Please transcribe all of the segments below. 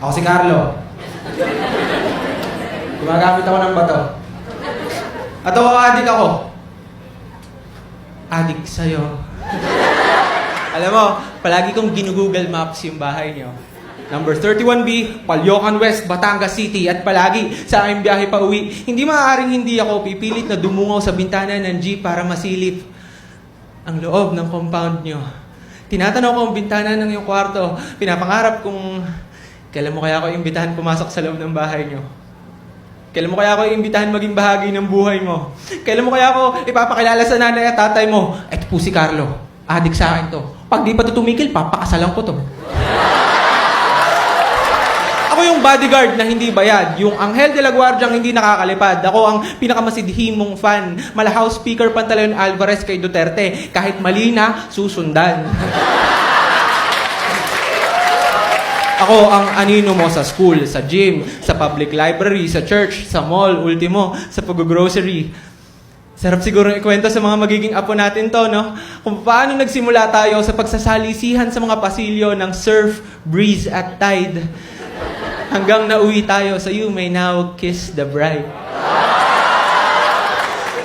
Ako si Carlo. Gumagamit ako ng bato. At ako, adik ako. Adik sa'yo. Alam mo, palagi kong ginugoogle Maps yung bahay niyo. Number 31B, Palyocan West, Batangas City. At palagi sa aking biyahe pa uwi, hindi maaaring hindi ako pipilit na dumungaw sa bintana ng jeep para masilip ang loob ng compound niyo. Tinatanaw ko ang bintana ng iyong kwarto. Pinapangarap kong kailan mo kaya ako imbitahan pumasok sa loob ng bahay niyo. Kailan mo kaya ako iimbitahan maging bahagi ng buhay mo? Kailan mo kaya ako ipapakilala sa nanay at tatay mo? Ito po si Carlo. Adik sa akin to. Pag di pa ito tumigil, papakasalan ko to. Ako yung bodyguard na hindi bayad. Yung Anghel de la Guardiang hindi nakakalipad. Ako ang pinakamasidhimong fan. Mala House Speaker Pantaleon Alvarez kay Duterte. Kahit mali na, susundan. Ako ang anino mo sa school, sa gym, sa public library, sa church, sa mall, ultimo, sa pag-grocery. Sarap siguro ikwento sa mga magiging apo natin to, no? Kung paano nagsimula tayo sa pagsasalisihan sa mga pasilyo ng surf, breeze at tide. Hanggang nauwi tayo sa You May Now Kiss the Bride.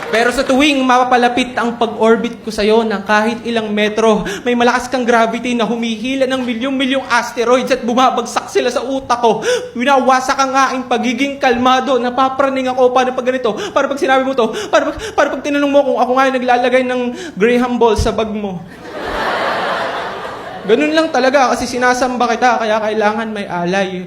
Pero sa tuwing mapapalapit ang pag-orbit ko sa'yo ng kahit ilang metro, may malakas kang gravity na humihila ng milyong-milyong asteroids at bumabagsak sila sa utak ko. Winawasak ang aking pagiging kalmado. Napapraning ako. Paano pag ganito? Para pag sinabi mo to? Para pag tinanong mo kung ako nga yung naglalagay ng Graham ball sa bag mo? Ganun lang talaga kasi sinasamba kita kaya kailangan may alay.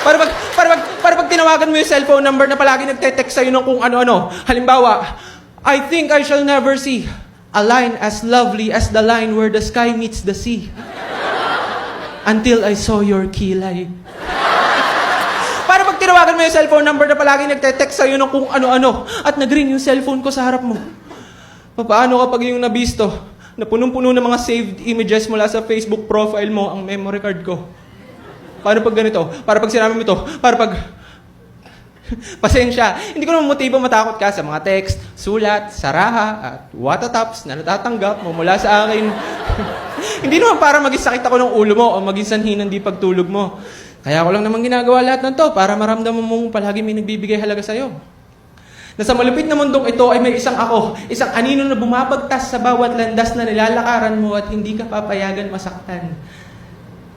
Para pag tinawagan mo yung cellphone number na palagi nagte-text sa'yo ng kung ano-ano. Halimbawa, I think I shall never see a line as lovely as the line where the sky meets the sea. Until I saw your kilay. Para pag tinawagan mo yung cellphone number na palagi nagte-text sa'yo ng kung ano-ano at nag-ring yung cellphone ko sa harap mo. Paano kapag yung nabisto na punong-puno ng mga saved images mula sa Facebook profile mo ang memory card ko? Paano pag ganito? Para pag sinabi mo ito? Para pag... Pasensya, hindi ko naman motibo matakot ka sa mga text, sulat, saraha, at watataps na natatanggap mo mula sa akin. Hindi naman para maging sakit ako ng ulo mo o maging sanhi ng di pagtulog mo. Kaya ko lang naman ginagawa lahat ng to para maramdaman mong palagi may nagbibigay halaga sa'yo. Na sa malupit na mundong ito ay may isang ako, isang anino na bumabagtas sa bawat landas na nilalakaran mo at hindi ka papayagan masaktan.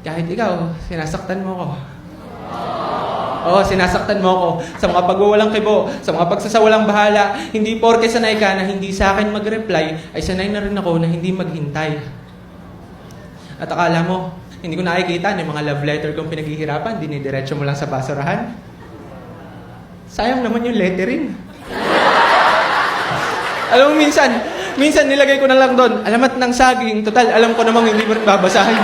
Kahit ikaw, sinasaktan mo ko. Oo, sinasaktan mo ko sa mga pagwawalang kibo, sa mga pagsasawalang bahala. Hindi porke sanay ka na hindi sa akin mag-reply, ay sanay na rin ako na hindi maghintay. At akala mo, hindi ko nakikita yung mga love letter kong pinaghihirapan, dinidiretso mo lang sa basurahan. Sayang naman yung lettering. Alam mo, minsan nilagay ko na lang doon, alamat ng saging, total, alam ko namang hindi mo rin babasahin.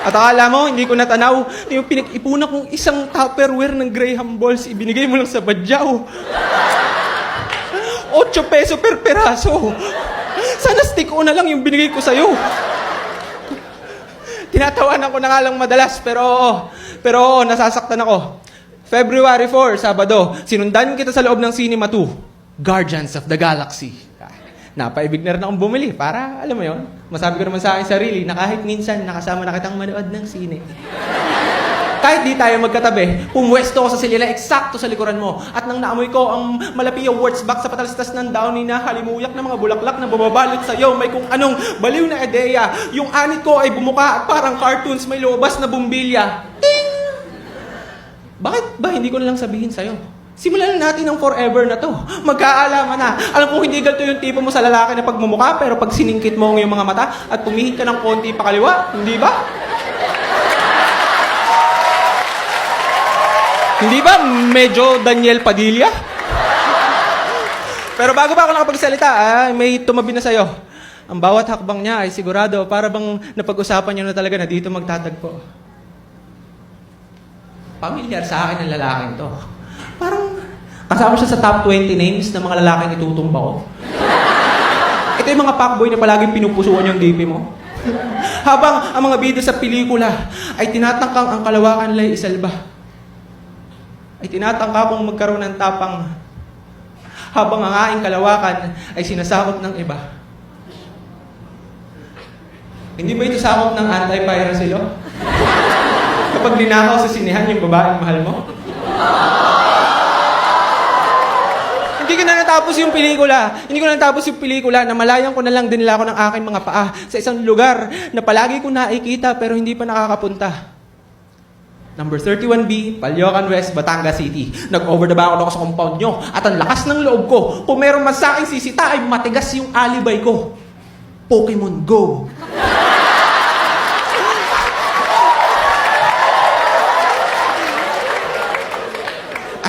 At akala mo, hindi ko natanaw, yung pinag-ipunan kong isang Tupperware ng Graham balls, ibinigay mo lang sa badyaw. 8 peso per peraso. Sana stick-o na lang yung binigay ko sa'yo. Tinatawanan ko na nga lang madalas, pero nasasaktan ako. February 4, Sabado, sinundan kita sa loob ng Cinema 2, Guardians of the Galaxy. Napaibig na rin akong bumili para, alam mo yun, masabi ko naman sa akin sarili na kahit minsan nakasama na kitang manood ng sine. Kahit di tayo magkatabi, pumwesto ko sa silila eksakto sa likuran mo. At nang naamoy ko ang malapi awards box sa patalastas ng downy na halimuyak ng mga bulaklak na bumabalot sa iyo, may kung anong baliw na ideya. Yung anit ko ay bumuka at parang cartoons may lumabas na bumbilya. Ting! Bakit ba hindi ko na lang sabihin sa'yo? Simulan na natin ang forever na to. Magkaalaman na. Alam ko hindi ganito yung tipo mo sa lalaki na pagmumukha, pero pag siningkit mo ang iyong mga mata at pumihit ka ng konti pakaliwa, hindi ba? Hindi ba medyo Daniel Padilla? Pero bago pa ako nakapagsalita, may tumabi na sa'yo. Ang bawat hakbang niya ay sigurado para bang napag-usapan niyo na talaga na dito magtatagpo. Pamilyar sa akin ang lalaking to. Parang kasama siya sa top 20 names ng mga lalaking itutumba ko. Ito yung mga fuckboy na palaging pinupusuan yung DP mo. Habang ang mga bida sa pelikula ay tinatangkang ang kalawakan nila isalba. Ay tinatangka kong magkaroon ng tapang habang ang aking kalawakan ay sinasakop ng iba. Hindi ba ito sakop ng anti-piracy law? Kapag ninakaw sa sinehan yung babaeng mahal mo? Hindi ko na natapos yung pelikula. Hindi ko na natapos yung pelikula na malayan ko na lang din nila ako ng aking mga paa sa isang lugar na palagi ko nakikita pero hindi pa nakakapunta. Number 31B, Palyocan West, Batangas City. Nag-over the back ako sa compound nyo at ang lakas ng loob ko. Kung meron man sa akin sisita ay matigas yung alibay ko. Pokemon Go.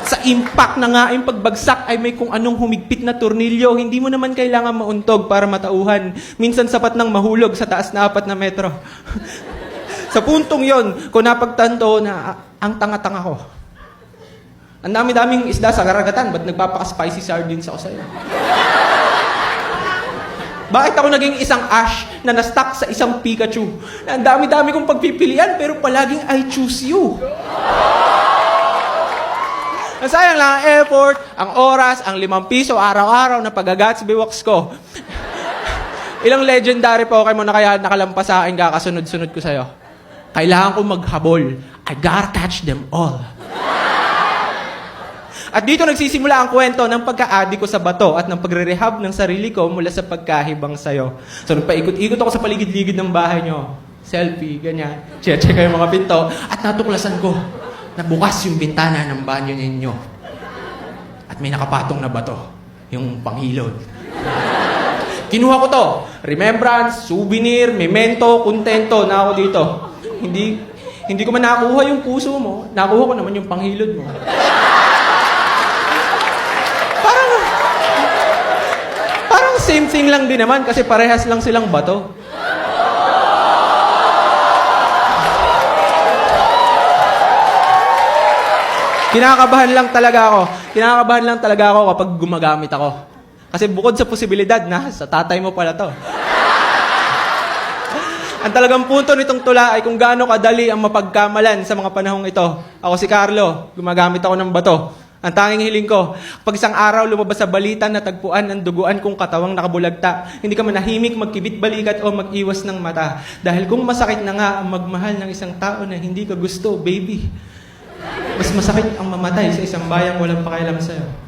Sa impact na nga yung pagbagsak ay may kung anong humigpit na tornilyo. Hindi mo naman kailangan mauntog para matauhan. Minsan sapat nang mahulog sa taas na 4 na metro. Sa puntong yon, ko napagtanto na ang tanga-tanga ko. Ang dami-daming isda sa karagatan, ba't nagpapaka-spicy sardines ako sa'yo? Bakit ako naging isang Ash na na-stuck sa isang Pikachu? Ang dami-dami kong pagpipilian pero palaging I choose you. Sayang lang ang effort, ang oras, ang 5 piso araw-araw na pag-Gatsby walks ko. Ilang legendary Pokemon na kaya nakalampas sa akin kakasunod-sunod ko sa'yo. Kailangan ko maghabol. I gotta catch them all. At dito nagsisimula ang kwento ng pagka-addict ko sa bato at ng pagre-rehab ng sarili ko mula sa pagkahibang sa'yo. So nagpaikot-ikot ako sa paligid-ligid ng bahay nyo. Selfie, ganyan. Check yung mga pinto. At natuklasan ko na bukas yung bintana ng banyo ninyo. At may nakapatong na bato. Yung panghilod. Kinuha ko to. Remembrance, souvenir, memento, kontento na ako dito. Hindi ko man nakuha yung puso mo. Nakuha ko naman yung panghilod mo. Parang same thing lang din naman kasi parehas lang silang bato. Kinakabahan lang talaga ako kapag gumagamit ako. Kasi bukod sa posibilidad na sa tatay mo pala to. Ang talagang punto nitong tula ay kung gaano kadali ang mapagkamalan sa mga panahong ito. Ako si Carlo, gumagamit ako ng bato. Ang tanging hiling ko, pag isang araw lumabas sa balita na tagpuan ng duguan kong katawang nakabulagta, hindi ka manahimik, magkibit balikat o mag-iwas ng mata. Dahil kung masakit na nga ang magmahal ng isang tao na hindi ka gusto, baby, mas masakit ang mamatay sa isang bayang walang pakialam sa'yo.